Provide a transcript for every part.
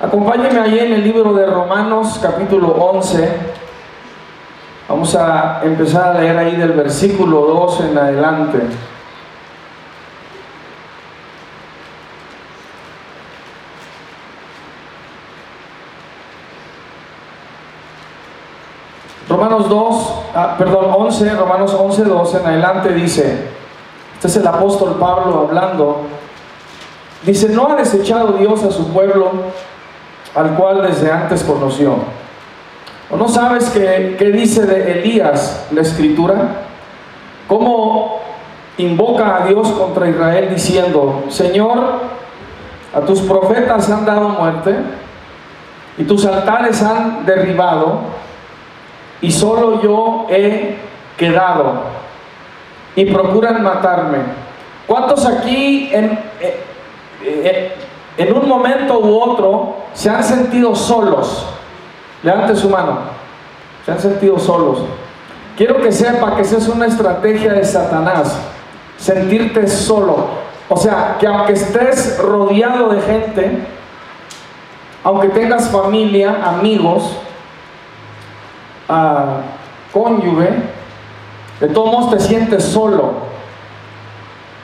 Acompáñenme ahí en el libro de Romanos, capítulo 11. Vamos a empezar a leer ahí del versículo 2 en adelante. Romanos 11, 2 en adelante dice, este es el apóstol Pablo hablando, dice: ¿no ha desechado Dios a su pueblo, al cual desde antes conoció? ¿O no sabes qué dice de Elías la Escritura? ¿Cómo invoca a Dios contra Israel diciendo: Señor, a tus profetas han dado muerte, y tus altares han derribado, y solo yo he quedado, y procuran matarme? ¿Cuántos aquí en un momento u otro se han sentido solos? Levante su mano. Se han sentido solos. Quiero que sepa que esa es una estrategia de Satanás, sentirte solo. O sea, que aunque estés rodeado de gente, aunque tengas familia, amigos, cónyuge, de todos modos te sientes solo.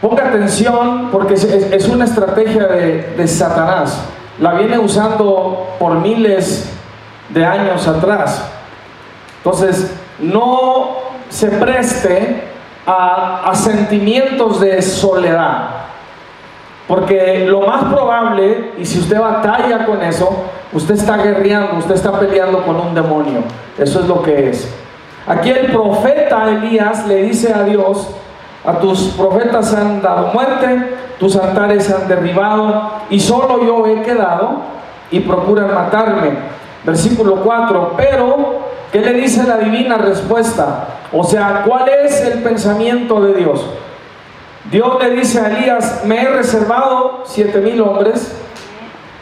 Ponga atención, porque es una estrategia de Satanás. La viene usando por miles de años atrás. Entonces, no se preste a sentimientos de soledad, porque lo más probable, y si usted batalla con eso, usted está guerreando, usted está peleando con un demonio. Eso es lo que es. Aquí el profeta Elías le dice a Dios: a tus profetas han dado muerte, tus altares han derribado, y solo yo he quedado, y procuran matarme. Versículo 4, pero, ¿qué le dice la divina respuesta? O sea, ¿cuál es el pensamiento de Dios? Dios le dice a Elías: me he reservado 7,000 hombres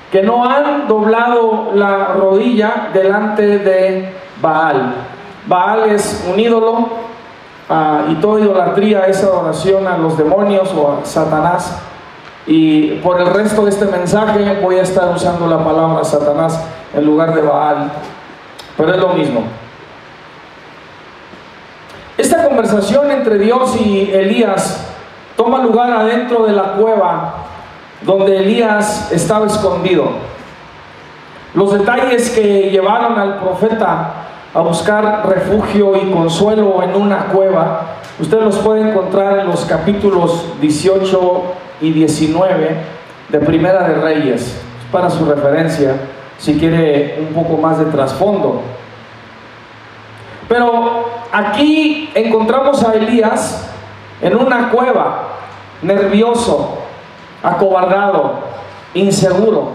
que no han doblado la rodilla delante de Baal. Baal es un ídolo, y toda idolatría es adoración a los demonios o a Satanás. Y por el resto de este mensaje voy a estar usando la palabra Satanás en lugar de Baal, pero es lo mismo. Esta conversación entre Dios y Elías toma lugar adentro de la cueva donde Elías estaba escondido. Los detalles que llevaron al profeta a buscar refugio y consuelo en una cueva, usted los puede encontrar en los capítulos 18 y 19 de Primera de Reyes, para su referencia, si quiere un poco más de trasfondo. Pero aquí encontramos a Elías en una cueva, nervioso, acobardado, inseguro,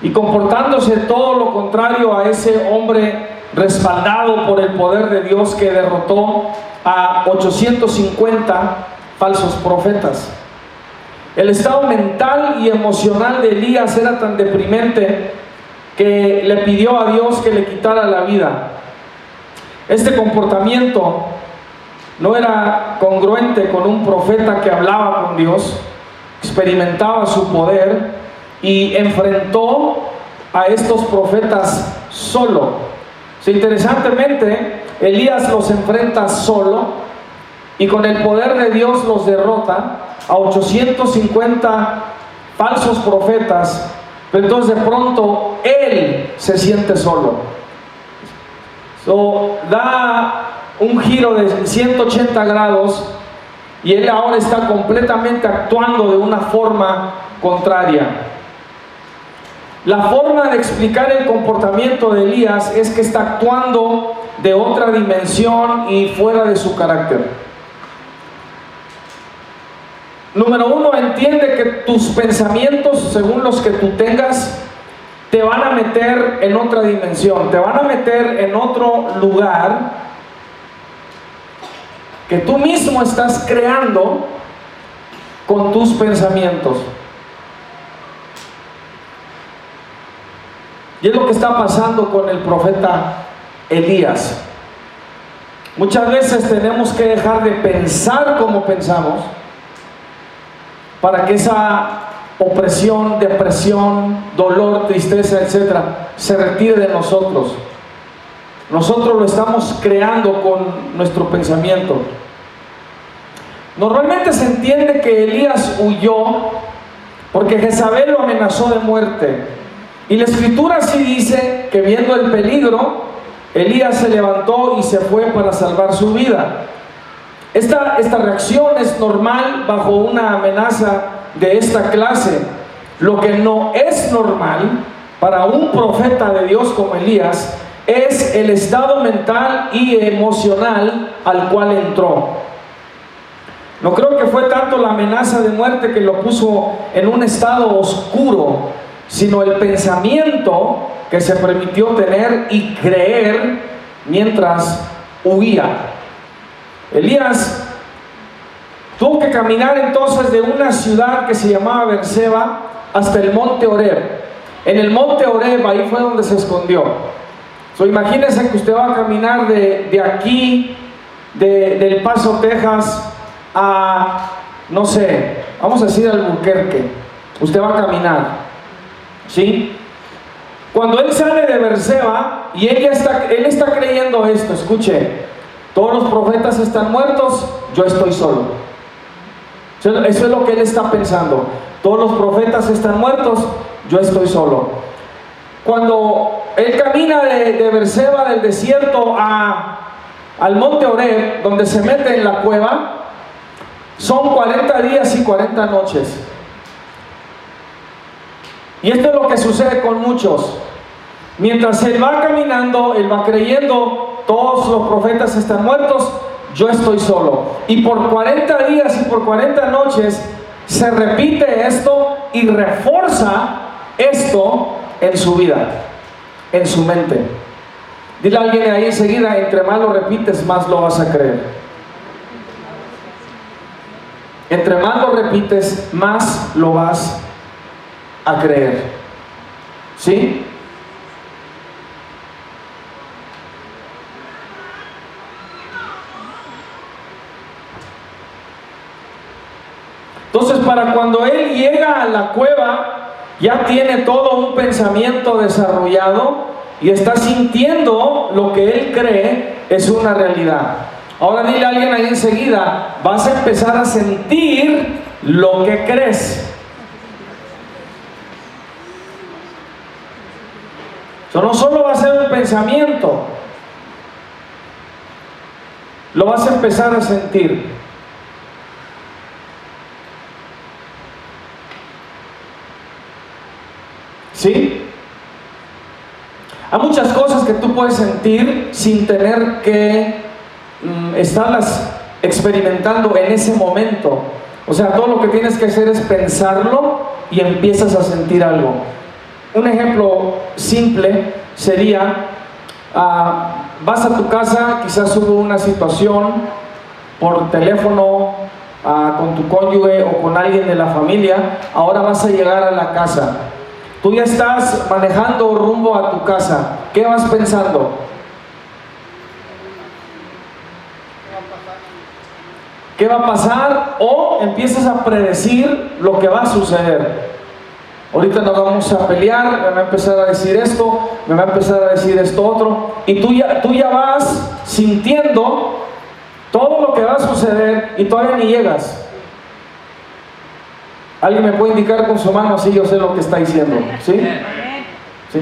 y comportándose todo lo contrario a ese hombre respaldado por el poder de Dios que derrotó a 850 falsos profetas. El estado mental y emocional de Elías era tan deprimente que le pidió a Dios que le quitara la vida. Este comportamiento no era congruente con un profeta que hablaba con Dios, experimentaba su poder y enfrentó a estos profetas solo. Interesantemente, Elías los enfrenta solo y con el poder de Dios los derrota a 850 falsos profetas, pero entonces de pronto él se siente solo. Da un giro de 180 grados y él ahora está completamente actuando de una forma contraria. La forma de explicar el comportamiento de Elías es que está actuando de otra dimensión y fuera de su carácter. Número uno, entiende que tus pensamientos, según los que tú tengas, te van a meter en otra dimensión, te van a meter en otro lugar que tú mismo estás creando con tus pensamientos. Y es lo que está pasando con el profeta Elías. Muchas veces tenemos que dejar de pensar como pensamos para que esa opresión, depresión, dolor, tristeza, etcétera, se retire de nosotros. Nosotros lo estamos creando con nuestro pensamiento. Normalmente se entiende que Elías huyó porque Jezabel lo amenazó de muerte. Y la escritura sí dice que viendo el peligro, Elías se levantó y se fue para salvar su vida. Esta reacción es normal bajo una amenaza de esta clase. Lo que no es normal para un profeta de Dios como Elías es el estado mental y emocional al cual entró. No creo que fue tanto la amenaza de muerte que lo puso en un estado oscuro, sino el pensamiento que se permitió tener y creer mientras huía. Elías tuvo que caminar entonces de una ciudad que se llamaba Berseba hasta el monte Horeb. En el monte Horeb, ahí fue donde se escondió. Imagínense que usted va a caminar de aquí, del Paso, Texas, a, no sé, vamos a decir Albuquerque. Usted va a caminar, ¿sí? Cuando él sale de Berseba y él está creyendo esto, escuche, todos los profetas están muertos, yo estoy solo. Eso es lo que él está pensando. Todos los profetas están muertos, yo estoy solo. Cuando él camina de Berseba, del desierto, al monte Horeb, donde se mete en la cueva, son 40 días y 40 noches. Y esto es lo que sucede con muchos. Mientras él va caminando, él va creyendo, todos los profetas están muertos, yo estoy solo. Y por 40 días y por 40 noches se repite esto y refuerza esto en su vida, en su mente. Dile a alguien ahí enseguida, entre más lo repites, más lo vas a creer. Entre más lo repites, más lo vas a creer. ¿Sí? Entonces, para cuando él llega a la cueva, ya tiene todo un pensamiento desarrollado y está sintiendo lo que él cree es una realidad. Ahora dile a alguien ahí enseguida, vas a empezar a sentir lo que crees. Eso no solo va a ser un pensamiento, lo vas a empezar a sentir. ¿Sí? Hay muchas cosas que tú puedes sentir sin tener que estarlas experimentando en ese momento. O sea, todo lo que tienes que hacer es pensarlo y empiezas a sentir algo. Un ejemplo simple sería, vas a tu casa, quizás hubo una situación por teléfono con tu cónyuge o con alguien de la familia, ahora vas a llegar a la casa. Tú ya estás manejando rumbo a tu casa. ¿Qué vas pensando? ¿Qué va a pasar? O empiezas a predecir lo que va a suceder. Ahorita nos vamos a pelear, me va a empezar a decir esto, me va a empezar a decir esto otro. Y tú ya vas sintiendo todo lo que va a suceder y todavía ni llegas. ¿Alguien me puede indicar con su mano si yo sé lo que está diciendo? ¿Sí? ¿Sí?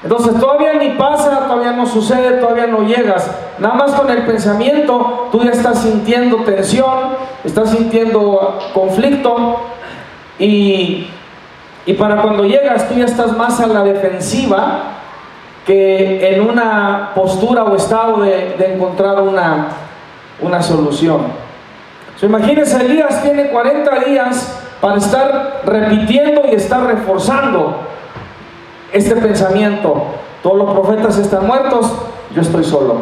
Entonces todavía ni pasa, todavía no sucede, todavía no llegas. Nada más con el pensamiento tú ya estás sintiendo tensión, estás sintiendo conflicto y para cuando llegas tú ya estás más a la defensiva que en una postura o estado de encontrar una solución. Imagínense, Elías tiene 40 días para estar repitiendo y estar reforzando este pensamiento. Todos los profetas están muertos, yo estoy solo.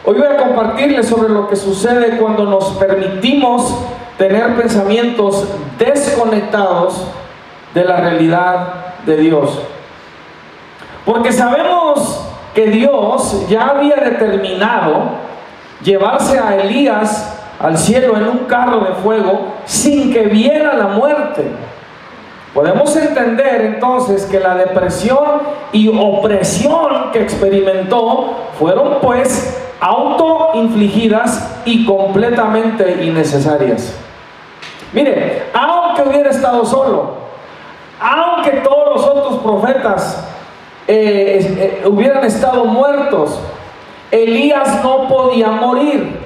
Hoy voy a compartirles sobre lo que sucede cuando nos permitimos tener pensamientos desconectados de la realidad de Dios. Porque sabemos que Dios ya había determinado llevarse a Elías al cielo en un carro de fuego sin que viera la muerte. Podemos entender entonces que la depresión y opresión que experimentó fueron pues autoinfligidas y completamente innecesarias. Mire, aunque hubiera estado solo, aunque todos los otros profetas hubieran estado muertos, Elías no podía morir,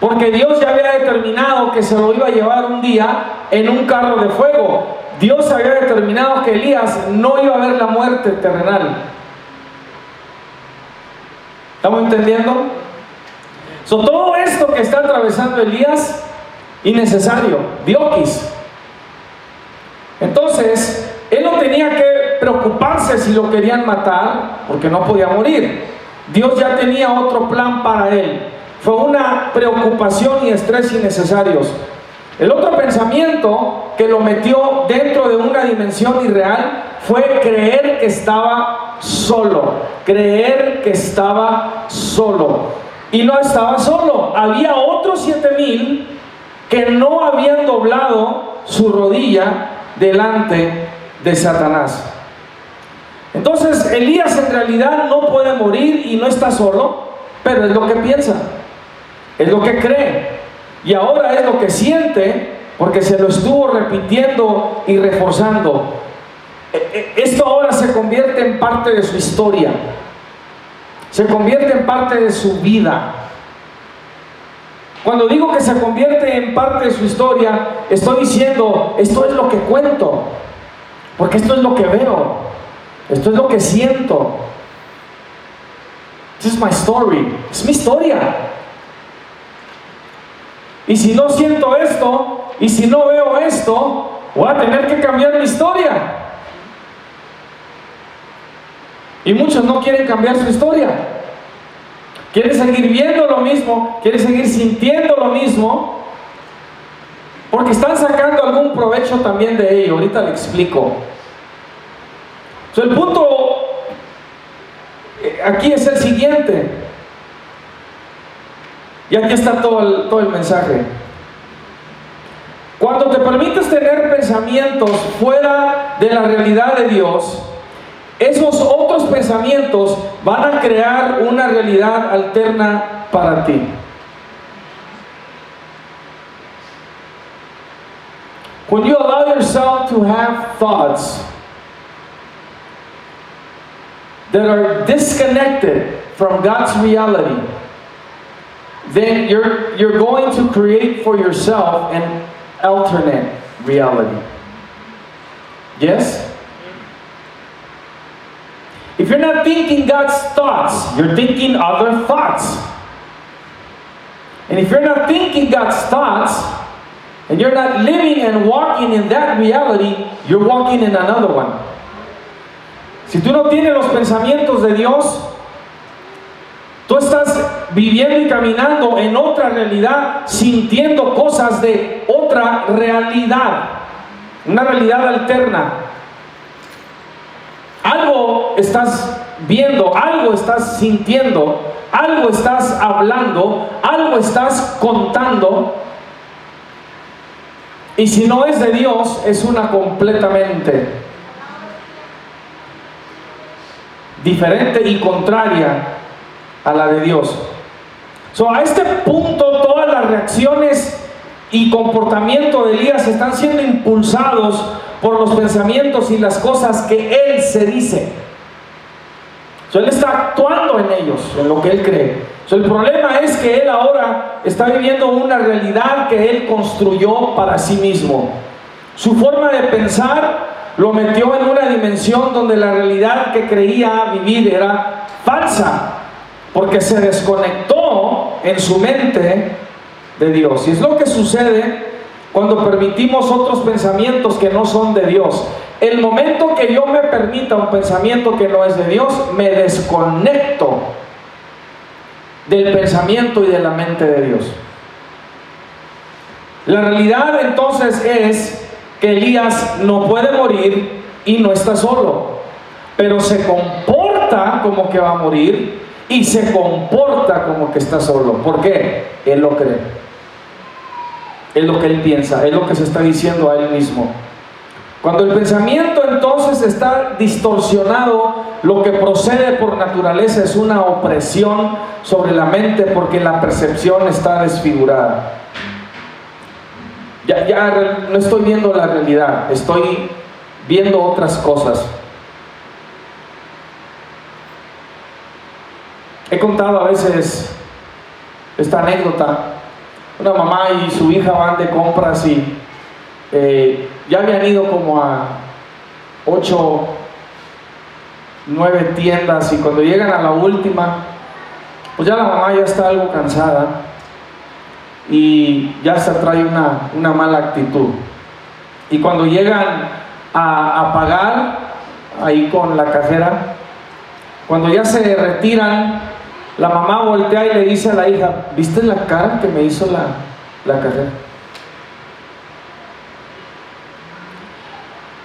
porque Dios ya había determinado que se lo iba a llevar un día en un carro de fuego. Dios había determinado que Elías no iba a ver la muerte terrenal. ¿Estamos entendiendo? Todo esto que está atravesando Elías, innecesario, dioquis. Entonces, él no tenía que preocuparse si lo querían matar, porque no podía morir. Dios ya tenía otro plan para él. Fue una preocupación y estrés innecesarios. El otro pensamiento que lo metió dentro de una dimensión irreal fue creer que estaba solo. Creer que estaba solo. Y no estaba solo. Había otros 7,000 que no habían doblado su rodilla delante de Satanás. Entonces Elías en realidad no puede morir y no está solo, pero es lo que piensa, es lo que cree, y ahora es lo que siente, porque se lo estuvo repitiendo y reforzando. Esto ahora se convierte en parte de su historia, se convierte en parte de su vida. Cuando digo que se convierte en parte de su historia, estoy diciendo, esto es lo que cuento, porque esto es lo que veo, esto es lo que siento. This is my story, es mi historia. Y si no siento esto, y si no veo esto, voy a tener que cambiar mi historia. Y muchos no quieren cambiar su historia. Quieren seguir viendo lo mismo, quieren seguir sintiendo lo mismo, porque están sacando algún provecho también de ello. Ahorita le explico. El punto aquí es el siguiente. Y aquí está todo el mensaje. Cuando te permites tener pensamientos fuera de la realidad de Dios, esos otros pensamientos van a crear una realidad alterna para ti. When you allow yourself to have thoughts that are disconnected from God's reality, then you're going to create for yourself an alternate reality. Yes? If you're not thinking God's thoughts, you're thinking other thoughts. And if you're not thinking God's thoughts, and you're not living and walking in that reality, you're walking in another one. Si tú no tienes los pensamientos de Dios, tú estás viviendo y caminando en otra realidad, sintiendo cosas de otra realidad, una realidad alterna. Algo estás viendo, algo estás sintiendo, algo estás hablando, algo estás contando, y si no es de Dios, es una completamente diferente y contraria a la de Dios. A este punto todas las reacciones y comportamiento de Elías están siendo impulsados por los pensamientos y las cosas que él se dice. Él está actuando en ellos, en lo que él cree. El problema es que él ahora está viviendo una realidad que él construyó para sí mismo. Su forma de pensar lo metió en una dimensión donde la realidad que creía vivir era falsa, porque se desconectó en su mente de Dios. Y es lo que sucede cuando permitimos otros pensamientos que no son de Dios. El momento que yo me permita un pensamiento que no es de Dios, me desconecto del pensamiento y de la mente de Dios. La realidad entonces es que Elías no puede morir y no está solo, pero se comporta como que va a morir y se comporta como que está solo. ¿Por qué? Él lo cree. Es lo que él piensa, es lo que se está diciendo a él mismo. Cuando el pensamiento entonces está distorsionado, lo que procede por naturaleza es una opresión sobre la mente, porque la percepción está desfigurada. Ya no estoy viendo la realidad, estoy viendo otras cosas. He contado a veces esta anécdota. Una mamá y su hija van de compras y ya habían ido como a 8, 9 tiendas, y cuando llegan a la última, pues ya la mamá ya está algo cansada y ya se trae una mala actitud. Y cuando llegan a pagar ahí con la cajera, cuando ya se retiran, la mamá voltea y le dice a la hija: ¿viste la cara que me hizo la cajera?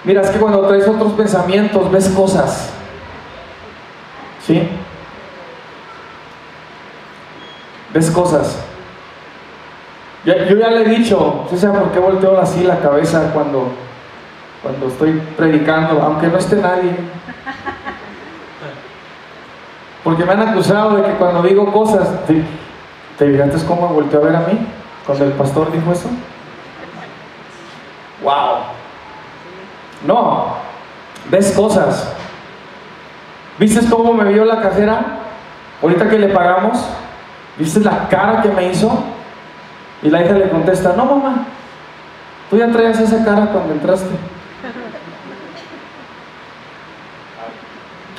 Mira, es que cuando traes otros pensamientos ves cosas, ¿sí? Ves cosas. Yo ya le he dicho, no sé por qué volteo así la cabeza cuando estoy predicando, aunque no esté nadie. Porque me han acusado de que cuando digo cosas, ¿te fijaste cómo volteó a ver a mí cuando el pastor dijo eso? ¡Wow! No, ves cosas. ¿Viste cómo me vio la cajera ahorita que le pagamos? ¿Viste la cara que me hizo? Y la hija le contesta: no, mamá, tú ya traías esa cara cuando entraste.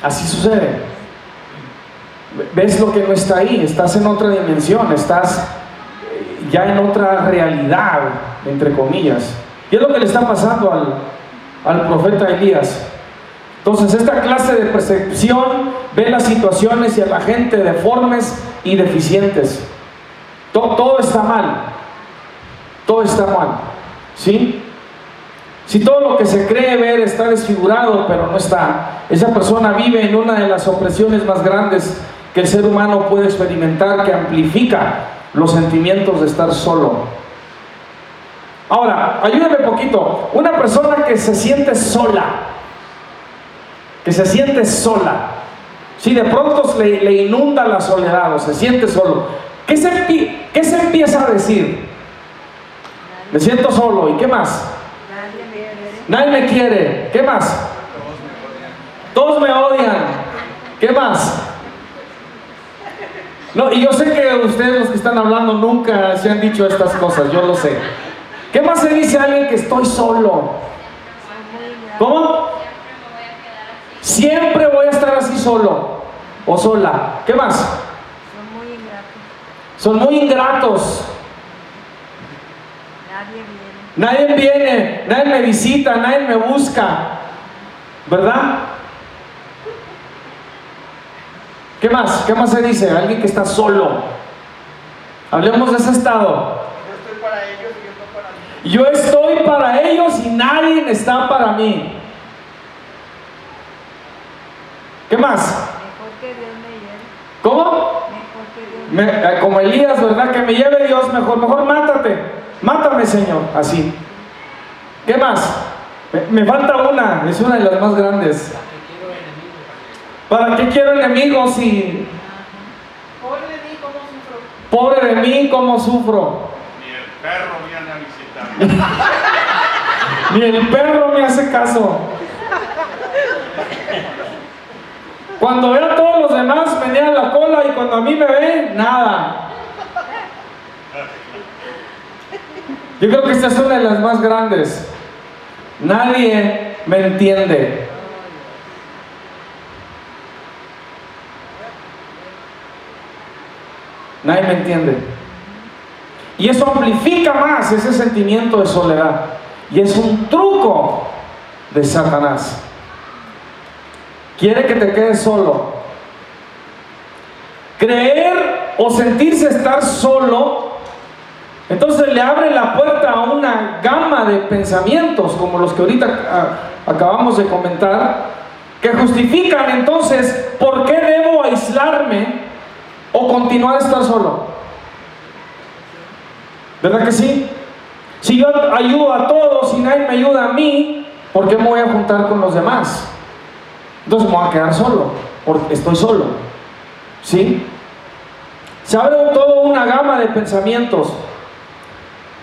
Así sucede. Ves lo que no está ahí, estás en otra dimensión, estás ya en otra realidad, entre comillas. ¿Qué es lo que le está pasando al profeta Elías? Entonces, esta clase de percepción ve las situaciones y a la gente deformes y deficientes. Todo está mal. Todo está mal. ¿Sí? Si todo lo que se cree ver está desfigurado, pero no está, esa persona vive en una de las opresiones más grandes que el ser humano puede experimentar, que amplifica los sentimientos de estar solo. Ahora, ayúdame poquito. Una persona que se siente sola, si de pronto le inunda la soledad o se siente solo, ¿qué se empieza a decir? Me siento solo. ¿Y qué más? Nadie me quiere. ¿Qué más? Todos me odian. ¿Qué más? No, y yo sé que ustedes, los que están hablando, nunca se han dicho estas cosas, yo lo sé. ¿Qué más se dice a alguien que estoy solo? ¿Cómo? Siempre voy a estar así solo o sola. ¿Qué más? Son muy ingratos. Nadie viene, nadie me visita, nadie me busca, ¿verdad? ¿Qué más? ¿Qué más se dice? Alguien que está solo. Hablemos de ese estado. Yo estoy para ellos y nadie está para mí. ¿Qué más? ¿Cómo? Como Elías, ¿verdad? Que me lleve Dios, mejor mátame, Señor, así. ¿Qué más? Me falta una, es una de las más grandes. ¿Para qué quiero enemigos? Y pobre de mí, ¿cómo sufro? Ni el perro viene a visitarme. Ni el perro me hace caso. Cuando veo a todos los demás, menean la cola, y cuando a mí me ve, nada. Yo creo que esta es una de las más grandes. Nadie me entiende. Nadie me entiende. Y eso amplifica más ese sentimiento de soledad. Y es un truco de Satanás. Quiere que te quedes solo. Creer o sentirse estar solo, entonces le abre la puerta a una gama de pensamientos, como los que ahorita acabamos de comentar, que justifican entonces por qué debo aislarme o continuar estar solo? ¿Verdad que sí? Si yo ayudo a todos y nadie me ayuda a mí, ¿por qué me voy a juntar con los demás? Entonces me voy a quedar solo, porque estoy solo. ¿Sí? Se abre toda una gama de pensamientos.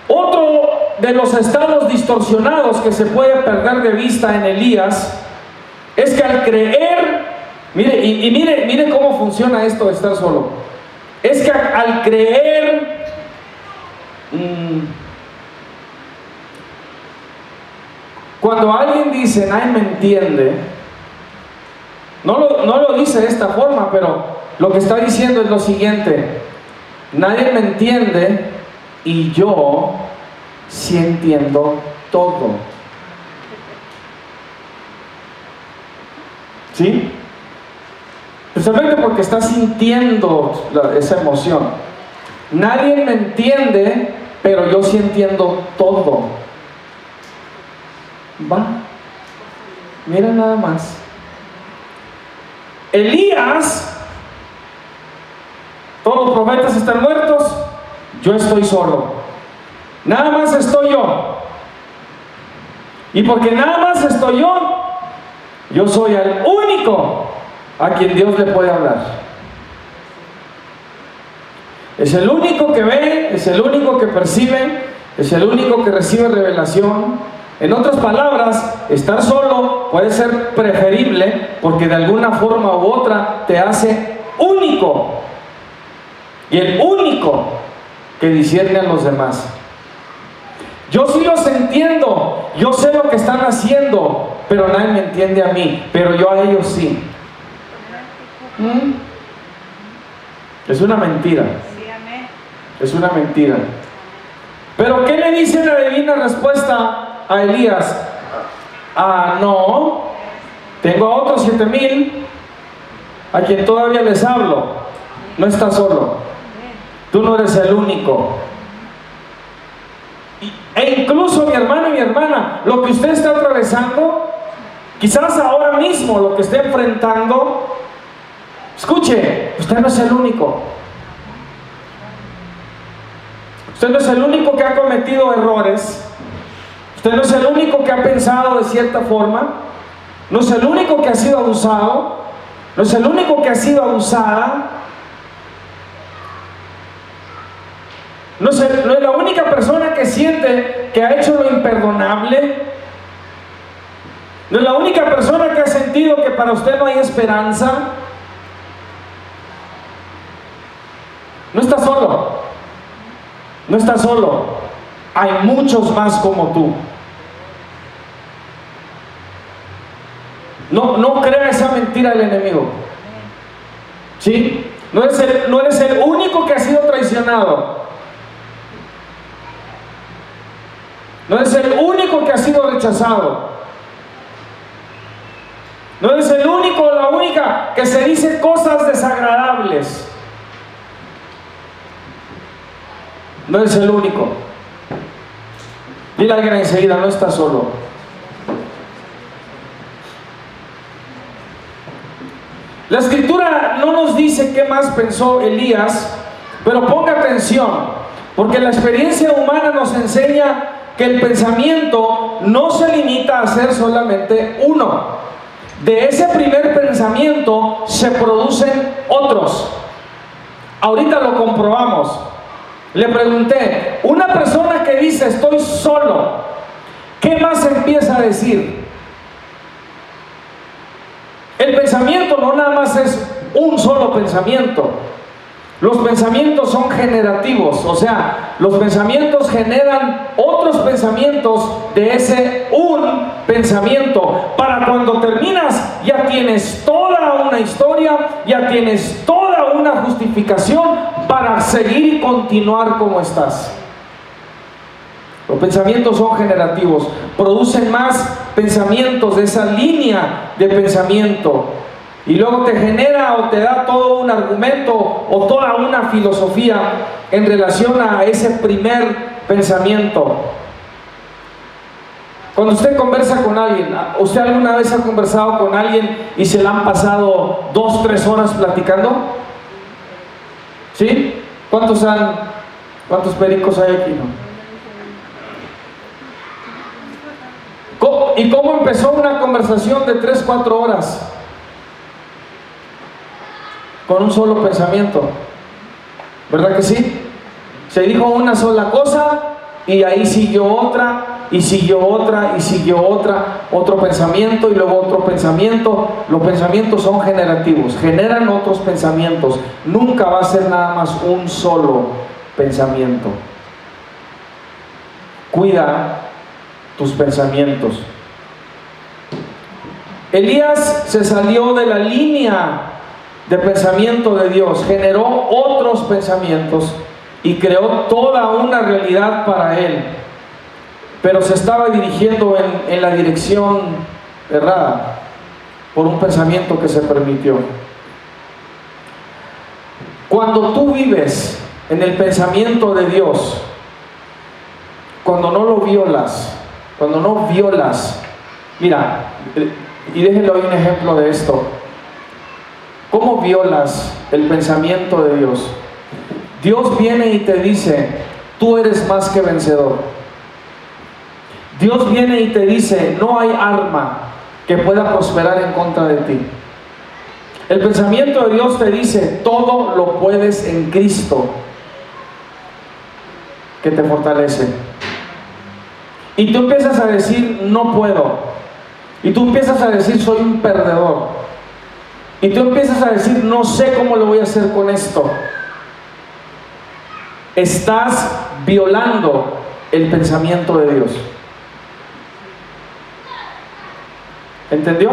Otro de los estados distorsionados que se puede perder de vista en Elías es que al creer, mire cómo funciona esto de estar solo. Es que al creer, cuando alguien dice nadie me entiende, no lo dice de esta forma, pero lo que está diciendo es lo siguiente: nadie me entiende y yo sí entiendo todo. ¿Sí? Especialmente porque está sintiendo esa emoción. Nadie me entiende, pero yo sí entiendo todo. Va, mira nada más. Elías, todos los profetas están muertos, yo estoy solo. Nada más estoy yo. Y porque nada más estoy yo soy el único a quien Dios le puede hablar. Es el único que ve, es el único que percibe, es el único que recibe revelación. En otras palabras, estar solo puede ser preferible porque de alguna forma u otra te hace único. Y el único que discierne a los demás. Yo sí los entiendo, yo sé lo que están haciendo, pero nadie me entiende a mí, pero yo a ellos sí. Es una mentira. Es una mentira. Pero ¿qué le dice la divina respuesta a Elías? No, tengo a otros 7,000 a quien todavía les hablo. No estás solo. Tú no eres el único. E incluso mi hermano y mi hermana, lo que usted está atravesando, quizás ahora mismo lo que esté enfrentando, escuche, usted no es el único. Usted no es el único que ha cometido errores. Usted no es el único que ha pensado de cierta forma. No es el único que ha sido abusado. No es el único que ha sido abusada. No es la única persona que siente que ha hecho lo imperdonable. No es la única persona que ha sentido que para usted no hay esperanza. No está solo. No está solo. Hay muchos más como tú. No crea esa mentira del enemigo. ¿Sí? No eres el único que ha sido traicionado. No eres el único que ha sido rechazado. No eres el único o la única que se dice cosas desagradables. No eres el único. Dile a alguien enseguida, no estás solo. La escritura no nos dice qué más pensó Elías, pero ponga atención, porque la experiencia humana nos enseña que el pensamiento no se limita a ser solamente uno. De ese primer pensamiento se producen otros. Ahorita lo comprobamos. Le pregunté, una persona que dice estoy solo, ¿qué más empieza a decir? El pensamiento no nada más es un solo pensamiento. Los pensamientos son generativos, o sea, los pensamientos generan otros pensamientos de ese un pensamiento. Para cuando terminas, ya tienes toda una historia, ya tienes toda una justificación para seguir y continuar como estás. Los pensamientos son generativos, producen más pensamientos de esa línea de pensamiento. Y luego te genera o te da todo un argumento o toda una filosofía en relación a ese primer pensamiento. Cuando usted conversa con alguien, ¿usted alguna vez ha conversado con alguien y se le han pasado 2, 3 horas platicando? ¿Sí? ¿Cuántos pericos hay aquí, no? ¿Y cómo empezó una conversación de 3, 4 horas? Con un solo pensamiento. ¿Verdad que sí? Se dijo una sola cosa y ahí siguió otra, y siguió otra, y siguió otra, otro pensamiento y luego otro pensamiento. Los pensamientos son generativos, generan otros pensamientos. Nunca va a ser nada más un solo pensamiento. Cuida tus pensamientos. Elías se salió de la línea de pensamiento de Dios, generó otros pensamientos y creó toda una realidad para él, pero se estaba dirigiendo en la dirección errada por un pensamiento que se permitió. Cuando tú vives en el pensamiento de Dios, cuando no lo violas, mira, y déjenle hoy un ejemplo de esto. ¿Cómo violas el pensamiento de Dios? Dios viene y te dice, tú eres más que vencedor. Dios viene y te dice, no hay arma que pueda prosperar en contra de ti. El pensamiento de Dios te dice, todo lo puedes en Cristo, que te fortalece. Y tú empiezas a decir, no puedo. Y tú empiezas a decir, soy un perdedor. Y tú empiezas a decir, no sé cómo lo voy a hacer con esto. Estás violando el pensamiento de Dios. ¿Entendió?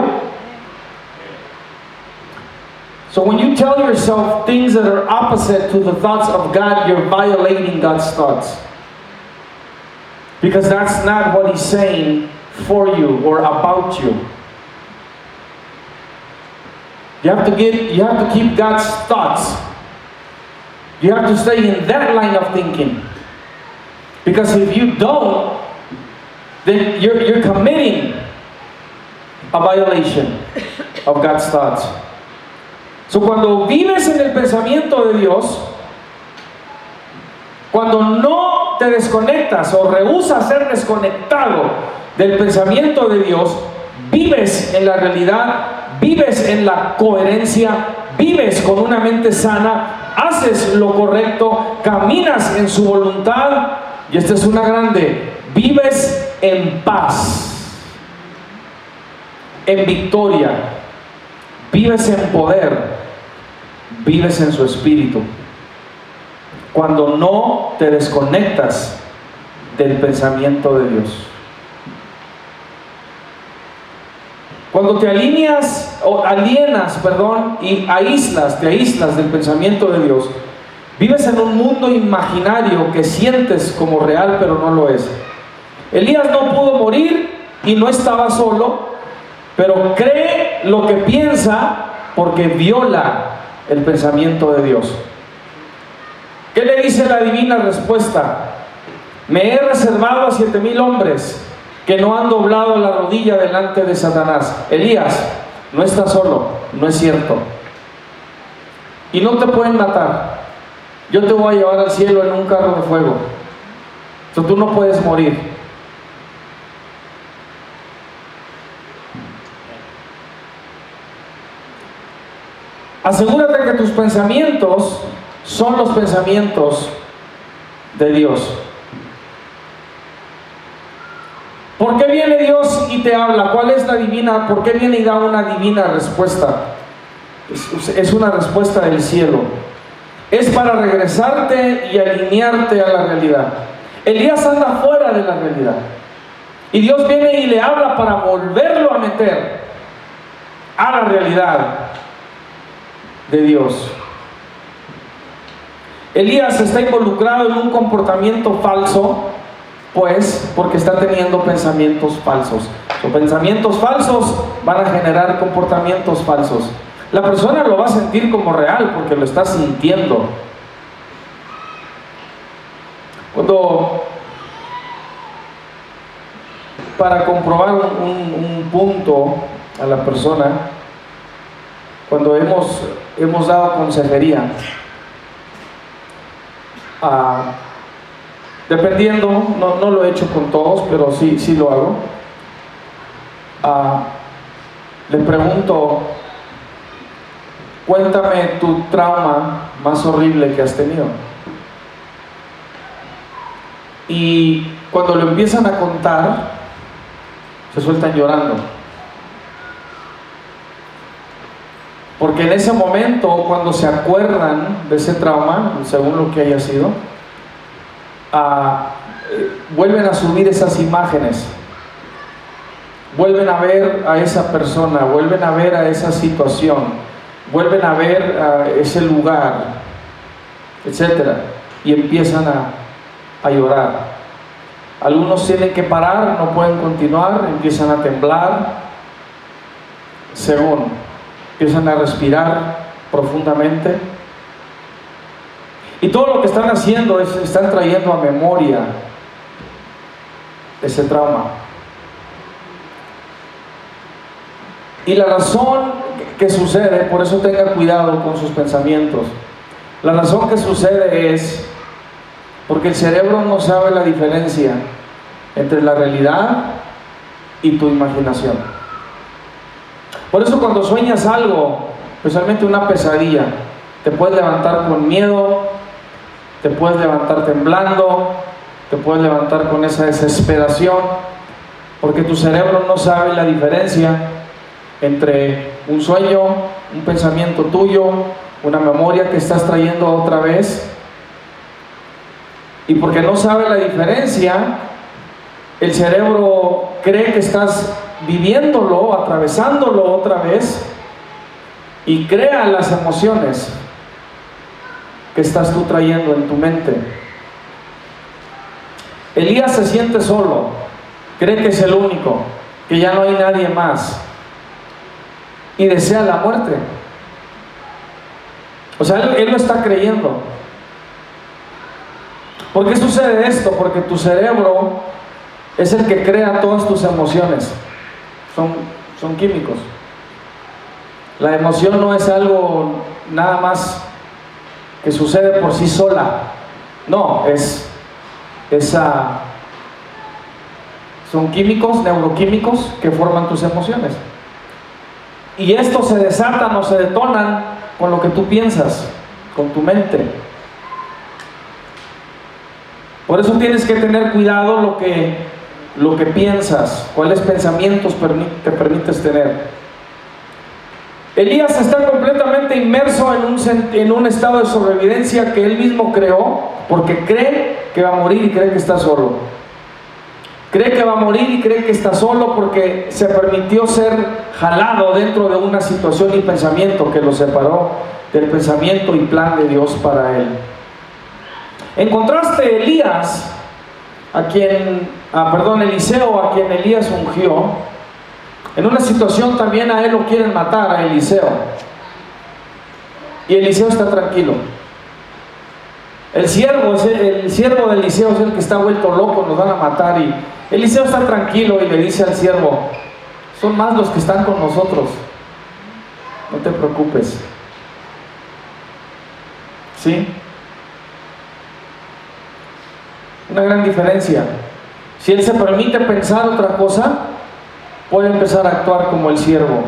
So when you tell yourself things that are opposite to the thoughts of God, you're violating God's thoughts. Because that's not what He's saying for you or about you. You have to keep God's thoughts. You have to stay in that line of thinking. Because if you don't, then you're committing a violation of God's thoughts. So cuando vives en el pensamiento de Dios, cuando no te desconectas o rehusas ser desconectado del pensamiento de Dios, vives en la realidad, vives en la coherencia, vives con una mente sana, haces lo correcto, caminas en su voluntad, y esta es una grande, vives en paz, en victoria, vives en poder, vives en su espíritu. Cuando no te desconectas del pensamiento de Dios. Cuando te alienas y te aíslas del pensamiento de Dios, vives en un mundo imaginario que sientes como real, pero no lo es. Elías no pudo morir y no estaba solo, pero cree lo que piensa porque viola el pensamiento de Dios. ¿Qué le dice la divina respuesta? Me he reservado a 7,000 hombres que no han doblado la rodilla delante de Satanás. Elías, no estás solo, no es cierto. Y no te pueden matar. Yo te voy a llevar al cielo en un carro de fuego. Entonces tú no puedes morir. Asegúrate que tus pensamientos son los pensamientos de Dios. ¿Por qué viene Dios y te habla? ¿Cuál es la divina? ¿Por qué viene y da una divina respuesta? Es una respuesta del cielo. Es para regresarte y alinearte a la realidad. Elías anda fuera de la realidad. Y Dios viene y le habla para volverlo a meter a la realidad de Dios. Elías está involucrado en un comportamiento falso, pues porque está teniendo pensamientos falsos. Los pensamientos falsos van a generar comportamientos falsos. La persona lo va a sentir como real porque lo está sintiendo. Para comprobar un punto a la persona, cuando hemos dado consejería, dependiendo, no lo he hecho con todos, pero sí lo hago. Le pregunto: cuéntame tu trauma más horrible que has tenido. Y cuando lo empiezan a contar, se sueltan llorando. Porque en ese momento, cuando se acuerdan de ese trauma, según lo que haya sido, vuelven a subir esas imágenes, vuelven a ver a esa persona, vuelven a ver a esa situación, vuelven a ver a ese lugar, etcétera, y empiezan a llorar. Algunos tienen que parar, no pueden continuar, empiezan a temblar, según empiezan a respirar profundamente, y todo lo que están haciendo es están trayendo a memoria ese trauma. Y la razón que sucede, por eso tenga cuidado con sus pensamientos, la razón que sucede es porque el cerebro no sabe la diferencia entre la realidad y tu imaginación. Por eso cuando sueñas algo, especialmente una pesadilla, te puedes levantar con miedo, te puedes levantar temblando, te puedes levantar con esa desesperación, porque tu cerebro no sabe la diferencia entre un sueño, un pensamiento tuyo, una memoria que estás trayendo otra vez. Y porque no sabe la diferencia, el cerebro cree que estás viviéndolo, atravesándolo otra vez, y crea las emociones que estás tú trayendo en tu mente. Elías se siente solo, cree que es el único, que ya no hay nadie más, y desea la muerte. O sea, él lo está creyendo. ¿Por qué sucede esto? Porque tu cerebro es el que crea todas tus emociones. Son químicos. La emoción no es algo nada más que sucede por sí sola. No, son químicos, neuroquímicos que forman tus emociones. Y estos se desatan o se detonan con lo que tú piensas, con tu mente. Por eso tienes que tener cuidado lo que piensas, cuáles pensamientos te permites tener. Elías está completamente inmerso en un estado de sobrevivencia que él mismo creó, porque cree que va a morir y cree que está solo. Cree que va a morir y cree que está solo porque se permitió ser jalado dentro de una situación y pensamiento que lo separó del pensamiento y plan de Dios para él. En contraste, Eliseo, a quien Elías ungió, en una situación también a él lo quieren matar, a Eliseo. Y Eliseo está tranquilo. El siervo de Eliseo es el que está vuelto loco, nos van a matar. Y Eliseo está tranquilo y le dice al siervo: son más los que están con nosotros, no te preocupes. ¿Sí? Una gran diferencia. Si él se permite pensar otra cosa, puede empezar a actuar como el siervo.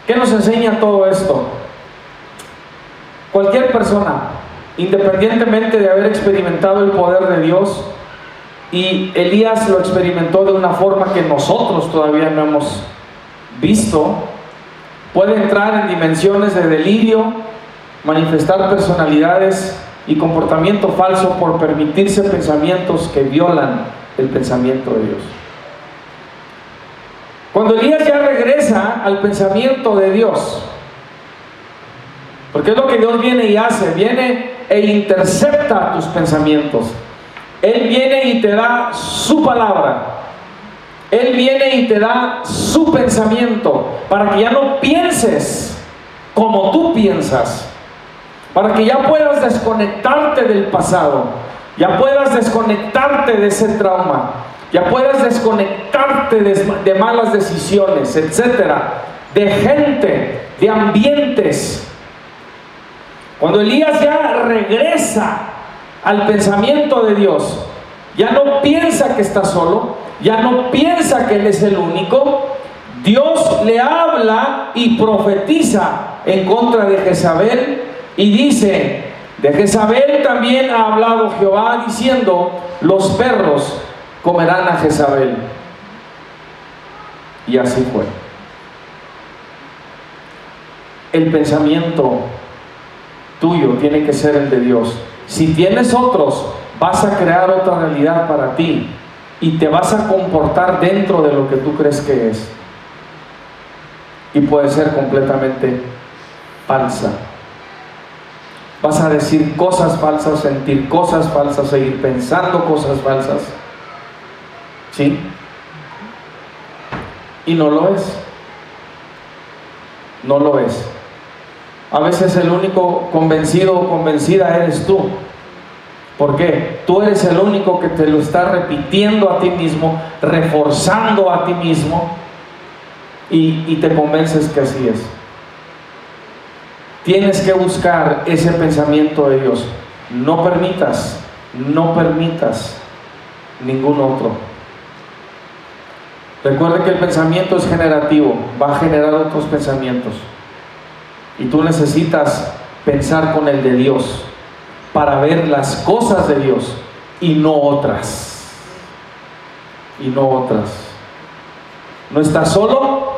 ¿Qué nos enseña todo esto? Cualquier persona, independientemente de haber experimentado el poder de Dios, y Elías lo experimentó de una forma que nosotros todavía no hemos visto, puede entrar en dimensiones de delirio, manifestar personalidades y comportamiento falso por permitirse pensamientos que violan el pensamiento de Dios. Cuando Elías ya regresa al pensamiento de Dios, porque es lo que Dios viene y hace, viene e intercepta tus pensamientos. Él viene y te da su palabra. Él viene y te da su pensamiento para que ya no pienses como tú piensas, para que ya puedas desconectarte del pasado, ya puedas desconectarte de ese trauma, ya puedas desconectarte de malas decisiones, etcétera, de gente, de ambientes. Cuando Elías ya regresa al pensamiento de Dios, ya no piensa que está solo, ya no piensa que él es el único, Dios le habla y profetiza en contra de Jezabel y dice: de Jezabel también ha hablado Jehová diciendo, los perros comerán a Jezabel. Y así fue. El pensamiento tuyo tiene que ser el de Dios. Si tienes otros, vas a crear otra realidad para ti y te vas a comportar dentro de lo que tú crees que es. Y puede ser completamente falsa. Vas a decir cosas falsas, sentir cosas falsas, seguir pensando cosas falsas. ¿Sí? Y no lo es. No lo es. A veces el único convencido o convencida eres tú. ¿Por qué? Tú eres el único que te lo está repitiendo a ti mismo, reforzando a ti mismo, y te convences que así es. Tienes que buscar ese pensamiento de Dios. No permitas ningún otro. Recuerda que el pensamiento es generativo, va a generar otros pensamientos. Y tú necesitas pensar con el de Dios para ver las cosas de Dios y no otras. Y no otras. ¿No estás solo?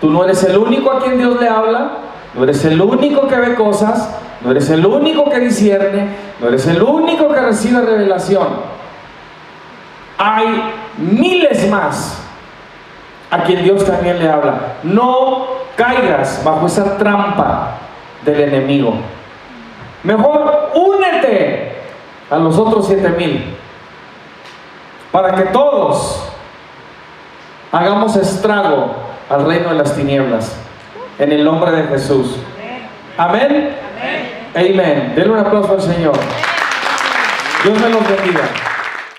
Tú no eres el único a quien Dios le habla, no eres el único que ve cosas, no eres el único que discierne, no eres el único que recibe revelación. Hay miles más a quien Dios también le habla. No caigas bajo esa trampa del enemigo. Mejor únete a los otros 7,000 para que todos hagamos estrago al reino de las tinieblas, en el nombre de Jesús. Amén. Amén. Denle un aplauso al Señor. Dios me los bendiga.